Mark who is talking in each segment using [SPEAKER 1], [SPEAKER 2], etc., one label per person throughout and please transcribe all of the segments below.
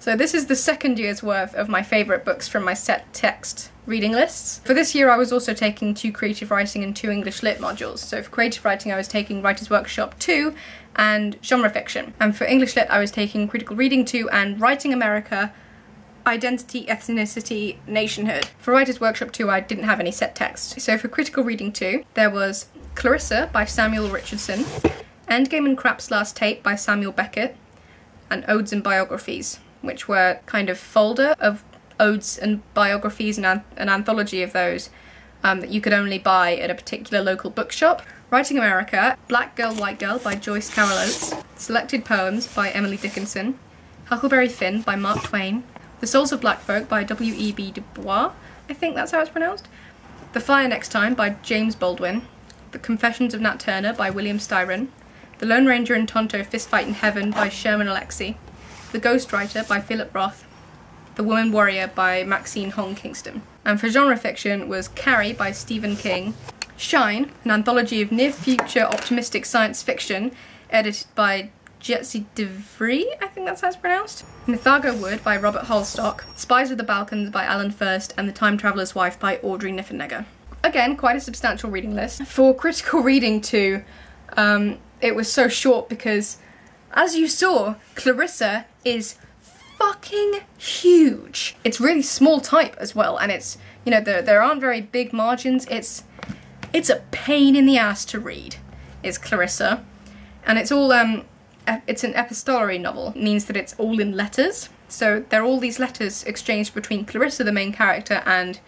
[SPEAKER 1] So this is the second year's worth of my favourite books from my set text reading lists. For this year I was also taking 2 creative writing and 2 English lit modules. So for creative writing I was taking Writer's Workshop 2 and genre fiction. And for English lit I was taking critical reading 2 and Writing America, Identity, Ethnicity, Nationhood. For Writer's Workshop 2 I didn't have any set text. So for critical reading 2 there was Clarissa by Samuel Richardson, Endgame and Krapp's Last Tape by Samuel Beckett, and Odes and Biographies, which were kind of folder of odes and biographies and an anthology of those that you could only buy at a particular local bookshop. Writing America, Black Girl, White Girl by Joyce Carol Oates, Selected Poems by Emily Dickinson, Huckleberry Finn by Mark Twain, The Souls of Black Folk by W.E.B. Bois, I think that's how it's pronounced, The Fire Next Time by James Baldwin, The Confessions of Nat Turner by William Styron, The Lone Ranger and Tonto Fistfight in Heaven by Sherman Alexie, The Ghostwriter by Philip Roth, The Woman Warrior by Maxine Kingston. And for genre fiction was Carrie by Stephen King, Shine, an anthology of near-future optimistic science fiction edited by Jetse Vries, I think that's how it's pronounced, Mythago Wood by Robert Holdstock, Spies of the Balkans by Alan Furst, and The Time Traveller's Wife by Audrey. Again, quite a substantial reading list. For critical reading too, it was so short because, as you saw, Clarissa is fucking huge. It's really small type as well, and it's, you know, there aren't very big margins. It's a pain in the ass to read, is Clarissa. And it's all, it's an epistolary novel. It means that it's all in letters. So there are all these letters exchanged between Clarissa, the main character, and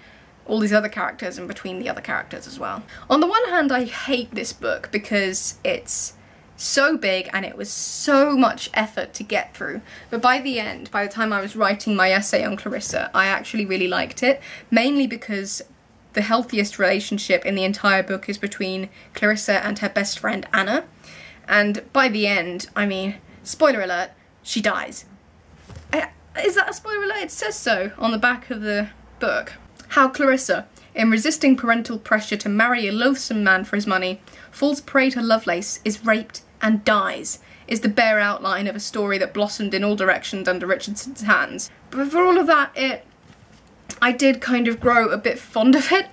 [SPEAKER 1] all these other characters, and between the other characters as well. On the one hand, I hate this book because it's so big and it was so much effort to get through. But by the end, by the time I was writing my essay on Clarissa, I actually really liked it, mainly because the healthiest relationship in the entire book is between Clarissa and her best friend Anna. And by the end, I mean, spoiler alert, she dies. Is that a spoiler alert? It says so on the back of the book. How Clarissa, in resisting parental pressure to marry a loathsome man for his money, falls prey to Lovelace, is raped, and dies, is the bare outline of a story that blossomed in all directions under Richardson's hands. But for all of that, I did kind of grow a bit fond of it,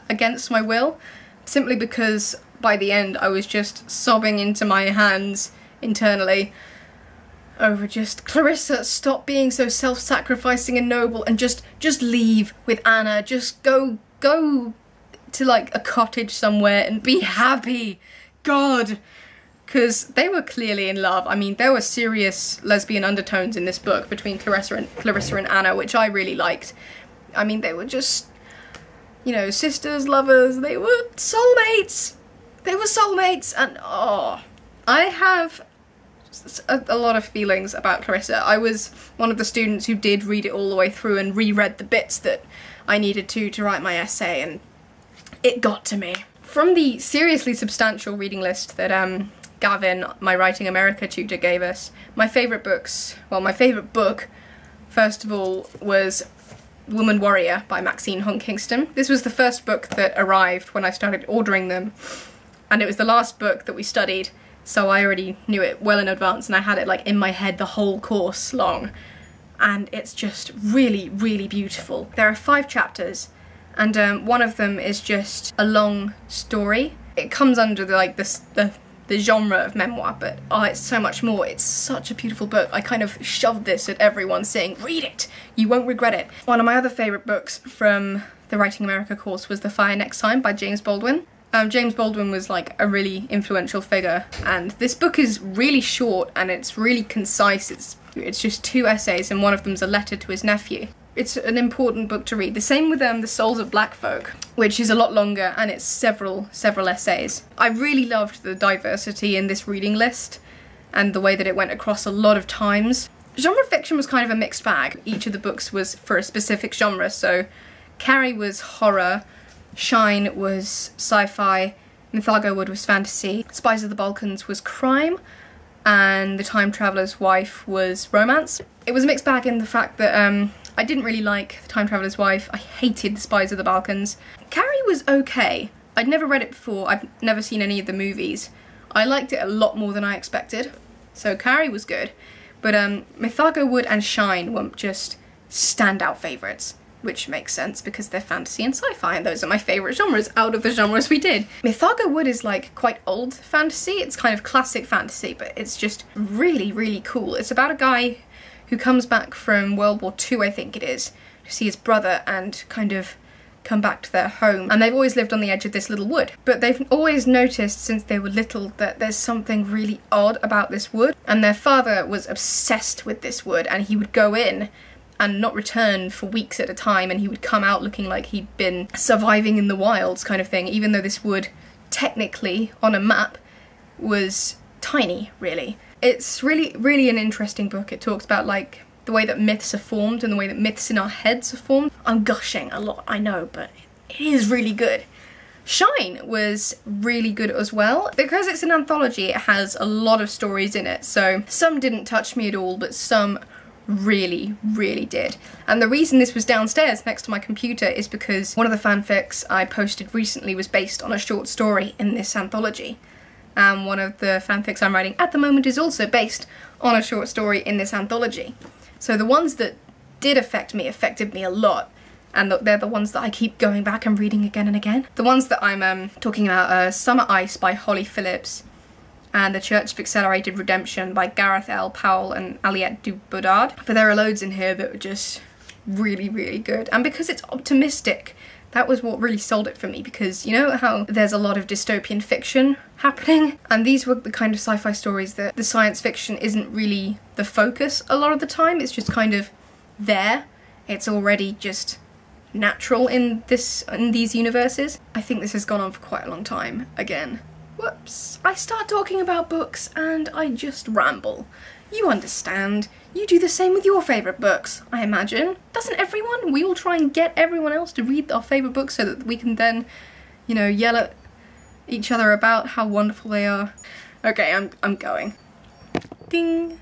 [SPEAKER 1] against my will, simply because by the end I was just sobbing into my hands internally over just, Clarissa, stop being so self-sacrificing and noble and just leave with Anna, just go to like a cottage somewhere and be happy, God. Because they were clearly in love. I mean, there were serious lesbian undertones in this book between Clarissa and Anna, which I really liked. I mean, they were just, you know, sisters, lovers, they were soulmates! They were soulmates, and oh, I have a lot of feelings about Clarissa. I was one of the students who did read it all the way through and reread the bits that I needed to write my essay, and it got to me. From the seriously substantial reading list that Gavin, my Writing America tutor, gave us, my favourite books, well, my favourite book, first of all, was Woman Warrior by Maxine Kingston. This was the first book that arrived when I started ordering them, and it was the last book that we studied, so I already knew it well in advance, and I had it like in my head the whole course long. And it's just really, really beautiful. There are 5 chapters, and one of them is just a long story. It comes under the genre of memoir, but oh, it's so much more. It's such a beautiful book. I kind of shoved this at everyone saying, read it, you won't regret it. One of my other favourite books from the Writing America course was The Fire Next Time by James Baldwin. James Baldwin was like a really influential figure, and this book is really short and it's really concise. It's just 2 essays, and one of them's a letter to his nephew. It's an important book to read. The same with The Souls of Black Folk, which is a lot longer, and it's several essays. I really loved the diversity in this reading list and the way that it went across a lot of times. Genre fiction was kind of a mixed bag. Each of the books was for a specific genre, so Carrie was horror, Shine was sci-fi, Mythago Wood was fantasy, Spies of the Balkans was crime, and The Time Traveller's Wife was romance. It was a mixed bag in the fact that I didn't really like The Time Traveller's Wife. I hated The Spies of the Balkans. Carrie was okay. I'd never read it before. I've never seen any of the movies. I liked it a lot more than I expected. So Carrie was good. But Mythago Wood and Shine were just standout favourites, which makes sense because they're fantasy and sci-fi, and those are my favourite genres out of the genres we did. Mythago Wood is like quite old fantasy. It's kind of classic fantasy, but it's just really, really cool. It's about a guy who comes back from World War II, I think it is, to see his brother and kind of come back to their home. And they've always lived on the edge of this little wood. But they've always noticed since they were little that there's something really odd about this wood. And their father was obsessed with this wood, and he would go in and not return for weeks at a time, and he would come out looking like he'd been surviving in the wilds kind of thing, even though this wood technically on a map was tiny, really. It's really, really an interesting book. It talks about like the way that myths are formed and the way that myths in our heads are formed. I'm gushing a lot, I know, but it is really good. Shine was really good as well. Because it's an anthology, it has a lot of stories in it, so some didn't touch me at all, but some really, really did. And the reason this was downstairs next to my computer is because one of the fanfics I posted recently was based on a short story in this anthology. And one of the fanfics I'm writing at the moment is also based on a short story in this anthology. So the ones that did affected me a lot, and they're the ones that I keep going back and reading again and again. The ones that I'm talking about are Summer Ice by Holly Phillips, and The Church of Accelerated Redemption by Gareth L. Powell and Aliette du Bodard. But there are loads in here that are just really, really good. And because it's optimistic, that was what really sold it for me, because you know how there's a lot of dystopian fiction happening? And these were the kind of sci-fi stories that the science fiction isn't really the focus a lot of the time. It's just kind of there. It's already just natural in these universes. I think this has gone on for quite a long time again. Whoops. I start talking about books and I just ramble. You understand. You do the same with your favourite books, I imagine. Doesn't everyone? We all try and get everyone else to read our favourite books so that we can then, you know, yell at each other about how wonderful they are. Okay, I'm going. Ding.